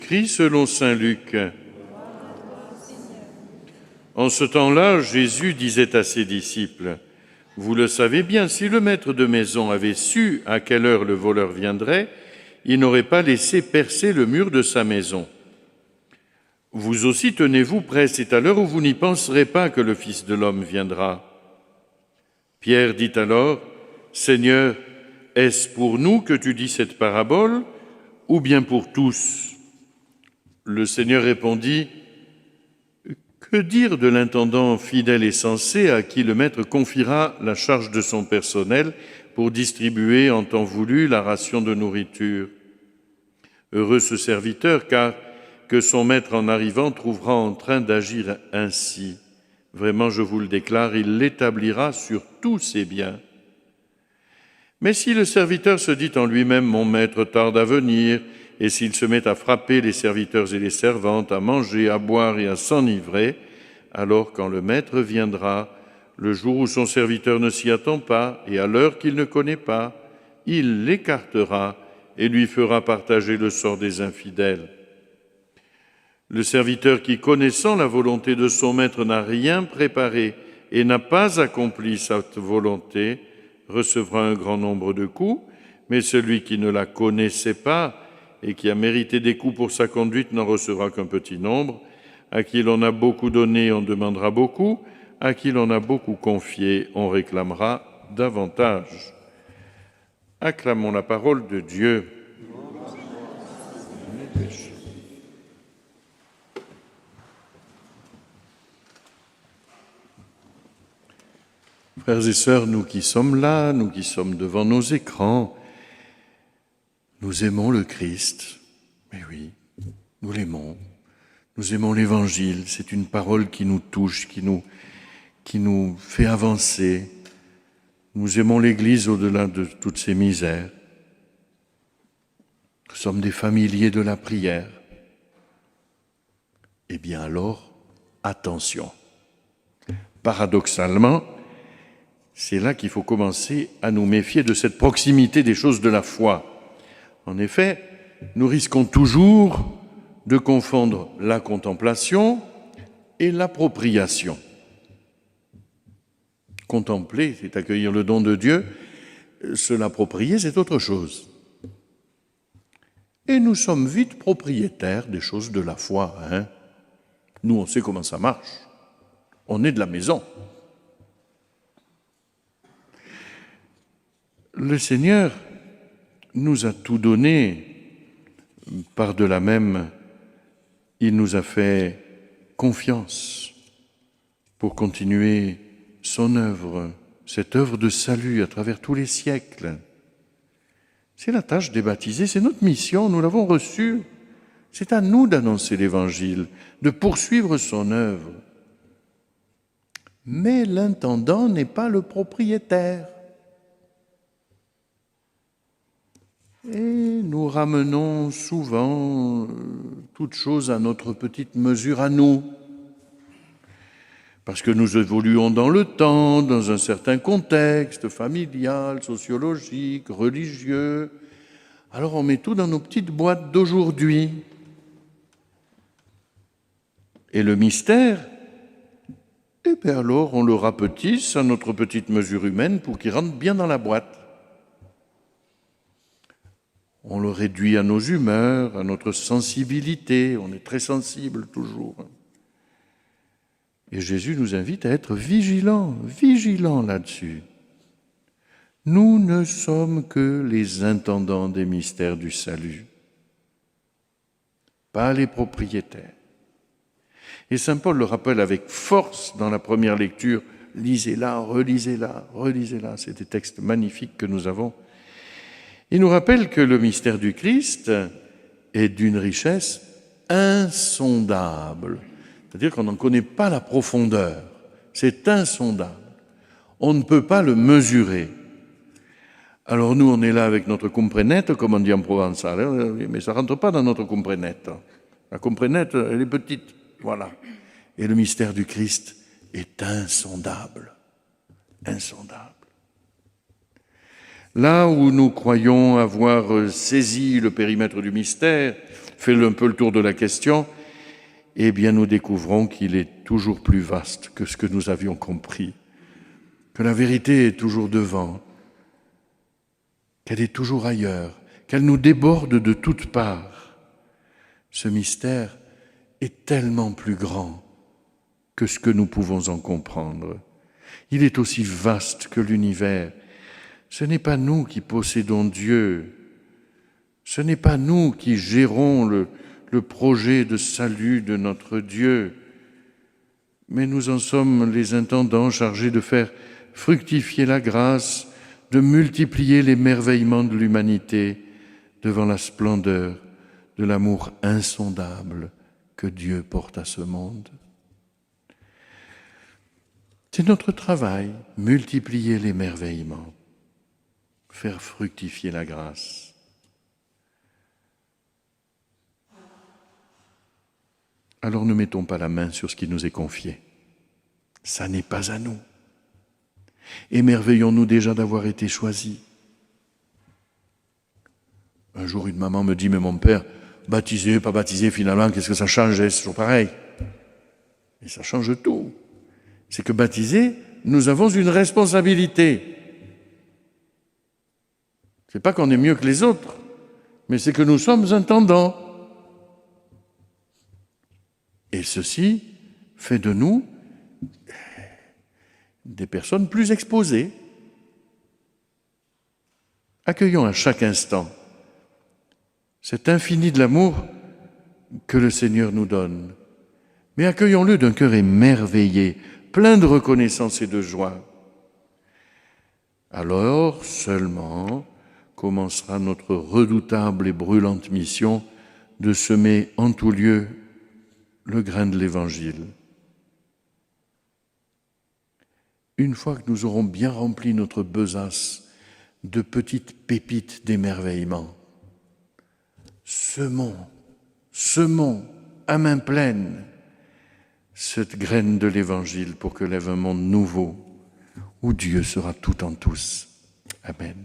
Jésus-Christ selon saint Luc. En ce temps-là, Jésus disait à ses disciples, « Vous le savez bien, si le maître de maison avait su à quelle heure le voleur viendrait, il n'aurait pas laissé percer le mur de sa maison. Vous aussi tenez-vous prêts, c'est à l'heure où vous n'y penserez pas que le Fils de l'homme viendra. » Pierre dit alors, « Seigneur, est-ce pour nous que tu dis cette parabole, ou bien pour tous ?» Le Seigneur répondit, « Que dire de l'intendant fidèle et sensé à qui le maître confiera la charge de son personnel pour distribuer en temps voulu la ration de nourriture? Heureux ce serviteur, car que son maître en arrivant trouvera en train d'agir ainsi. Vraiment, je vous le déclare, il l'établira sur tous ses biens. Mais si le serviteur se dit en lui-même, mon maître tarde à venir, et s'il se met à frapper les serviteurs et les servantes, à manger, à boire et à s'enivrer, alors quand le maître viendra, le jour où son serviteur ne s'y attend pas, et à l'heure qu'il ne connaît pas, il l'écartera et lui fera partager le sort des infidèles. Le serviteur qui, connaissant la volonté de son maître, n'a rien préparé et n'a pas accompli sa volonté, recevra un grand nombre de coups, mais celui qui ne la connaissait pas et qui a mérité des coups pour sa conduite n'en recevra qu'un petit nombre. À qui l'on a beaucoup donné, on demandera beaucoup. À qui l'on a beaucoup confié, on réclamera davantage. » Acclamons la parole de Dieu. Frères et sœurs, nous qui sommes là, nous qui sommes devant nos écrans, nous aimons le Christ. Mais oui, nous l'aimons. Nous aimons l'Évangile. C'est une parole qui nous touche, qui nous fait avancer. Nous aimons l'Église au-delà de toutes ses misères. Nous sommes des familiers de la prière. Eh bien alors, attention. Paradoxalement, c'est là qu'il faut commencer à nous méfier de cette proximité des choses de la foi. En effet, nous risquons toujours de confondre la contemplation et l'appropriation. Contempler, c'est accueillir le don de Dieu. Se l'approprier, c'est autre chose. Et nous sommes vite propriétaires des choses de la foi. Nous, on sait comment ça marche. On est de la maison. Le Seigneur nous a tout donné. Par-delà même, il nous a fait confiance pour continuer son œuvre, cette œuvre de salut à travers tous les siècles. C'est la tâche des baptisés, c'est notre mission, nous l'avons reçue. C'est à nous d'annoncer l'Évangile, de poursuivre son œuvre. Mais l'intendant n'est pas le propriétaire. Et nous ramenons souvent toute chose à notre petite mesure à nous. Parce que nous évoluons dans le temps, dans un certain contexte familial, sociologique, religieux. Alors on met tout dans nos petites boîtes d'aujourd'hui. Et le mystère, eh bien alors on le rapetisse à notre petite mesure humaine pour qu'il rentre bien dans la boîte. On le réduit à nos humeurs, à notre sensibilité. On est très sensible toujours. Et Jésus nous invite à être vigilants là-dessus. Nous ne sommes que les intendants des mystères du salut, pas les propriétaires. Et saint Paul le rappelle avec force dans la première lecture. Lisez-la, relisez-la, relisez-la. C'est des textes magnifiques que nous avons. Il nous rappelle que le mystère du Christ est d'une richesse insondable. C'est-à-dire qu'on n'en connaît pas la profondeur. C'est insondable. On ne peut pas le mesurer. Alors nous, on est là avec notre comprenette, comme on dit en provençal, mais ça ne rentre pas dans notre comprenette. La comprenette, elle est petite. Voilà. Et le mystère du Christ est insondable. Insondable. Là où nous croyons avoir saisi le périmètre du mystère, fait un peu le tour de la question, eh bien nous découvrons qu'il est toujours plus vaste que ce que nous avions compris, que la vérité est toujours devant, qu'elle est toujours ailleurs, qu'elle nous déborde de toutes parts. Ce mystère est tellement plus grand que ce que nous pouvons en comprendre. Il est aussi vaste que l'univers. Ce n'est pas nous qui possédons Dieu, ce n'est pas nous qui gérons le projet de salut de notre Dieu, mais nous en sommes les intendants chargés de faire fructifier la grâce, de multiplier l'émerveillement de l'humanité devant la splendeur de l'amour insondable que Dieu porte à ce monde. C'est notre travail, multiplier l'émerveillement, faire fructifier la grâce. Alors ne mettons pas la main sur ce qui nous est confié. Ça n'est pas à nous. Émerveillons-nous déjà d'avoir été choisis. Un jour, une maman me dit, mais mon père, baptisé, pas baptisé, finalement, qu'est-ce que ça change? C'est toujours pareil. Et ça change tout. C'est que baptisé, nous avons une responsabilité. C'est pas qu'on est mieux que les autres, mais c'est que nous sommes intendants. Et ceci fait de nous des personnes plus exposées. Accueillons à chaque instant cet infini de l'amour que le Seigneur nous donne, mais accueillons-le d'un cœur émerveillé, plein de reconnaissance et de joie. Alors seulement commencera notre redoutable et brûlante mission de semer en tout lieu le grain de l'Évangile. Une fois que nous aurons bien rempli notre besace de petites pépites d'émerveillement, semons à main pleine cette graine de l'Évangile pour que lève un monde nouveau où Dieu sera tout en tous. Amen.